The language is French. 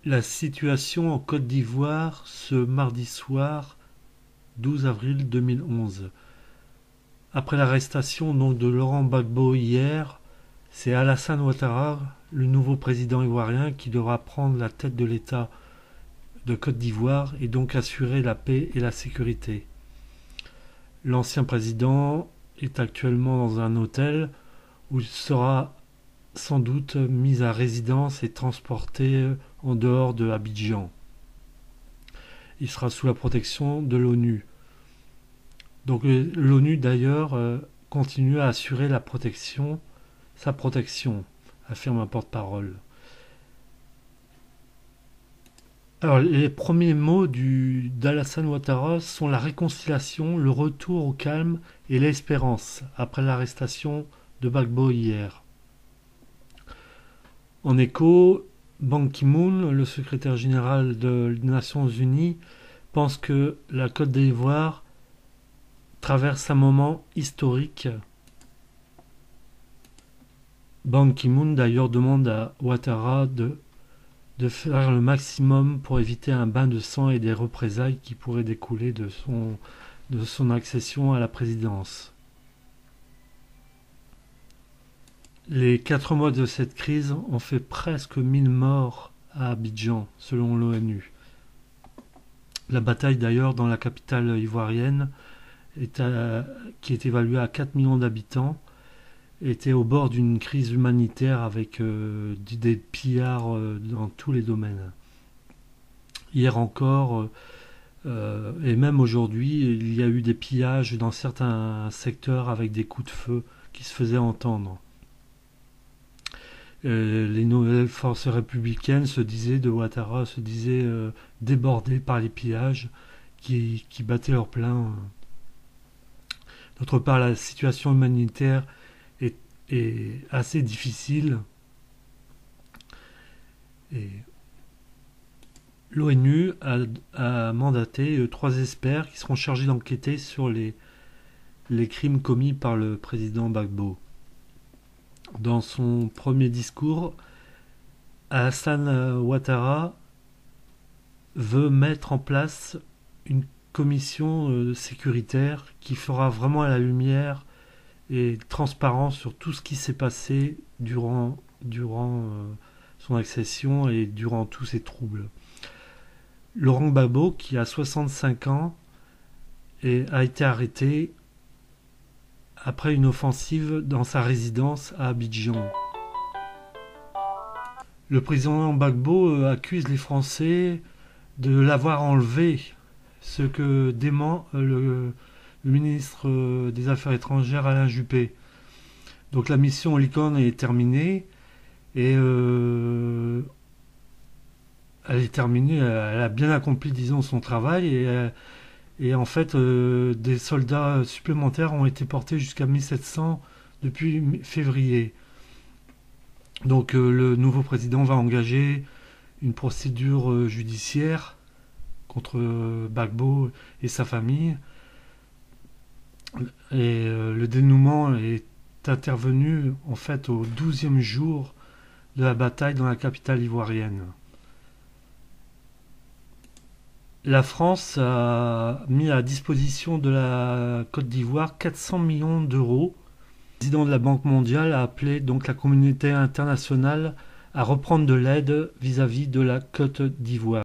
La situation en Côte d'Ivoire ce mardi soir 12 avril 2011. Après l'arrestation donc de Laurent Gbagbo hier, c'est Alassane Ouattara, le nouveau président ivoirien, qui devra prendre la tête de l'État de Côte d'Ivoire et donc assurer la paix et la sécurité. L'ancien président est actuellement dans un hôtel où il sera sans doute mis à résidence et transporté en dehors de Abidjan. Il sera sous la protection de l'ONU. Donc l'ONU d'ailleurs continue à assurer sa protection, affirme un porte-parole. Alors les premiers mots d'Alassane Ouattara sont la réconciliation, le retour au calme et l'espérance après l'arrestation de Gbagbo hier. En écho, Ban Ki-moon, le secrétaire général des Nations Unies, pense que la Côte d'Ivoire traverse un moment historique. Ban Ki-moon d'ailleurs demande à Ouattara de faire le maximum pour éviter un bain de sang et des représailles qui pourraient découler de son accession à la présidence. Les 4 mois de cette crise ont fait presque 1000 morts à Abidjan, selon l'ONU. La bataille d'ailleurs dans la capitale ivoirienne, qui est évaluée à 4 millions d'habitants, était au bord d'une crise humanitaire avec des pillards dans tous les domaines. Hier encore, et même aujourd'hui, il y a eu des pillages dans certains secteurs avec des coups de feu qui se faisaient entendre. Les nouvelles forces républicaines de Ouattara se disaient débordées par les pillages qui battaient leur plein. D'autre part, la situation humanitaire est assez difficile et l'ONU a mandaté 3 experts qui seront chargés d'enquêter sur les crimes commis par le président Gbagbo. Dans son premier discours, Alassane Ouattara veut mettre en place une commission sécuritaire qui fera vraiment la lumière et transparence sur tout ce qui s'est passé durant son accession et durant tous ces troubles. Laurent Gbagbo, qui a 65 ans, a été arrêté après une offensive dans sa résidence à Abidjan. Le président Gbagbo accuse les Français de l'avoir enlevé, ce que dément le ministre des Affaires étrangères Alain Juppé. Donc la mission Licorne est terminée et elle a bien accompli, disons, son travail et en fait des soldats supplémentaires ont été portés jusqu'à 1700 depuis février. Donc le nouveau président va engager une procédure judiciaire contre Gbagbo et sa famille. Et le dénouement est intervenu en fait au 12e jour de la bataille dans la capitale ivoirienne. La France a mis à disposition de la Côte d'Ivoire 400 millions d'euros. Le président de la Banque mondiale a appelé donc la communauté internationale à reprendre de l'aide vis-à-vis de la Côte d'Ivoire.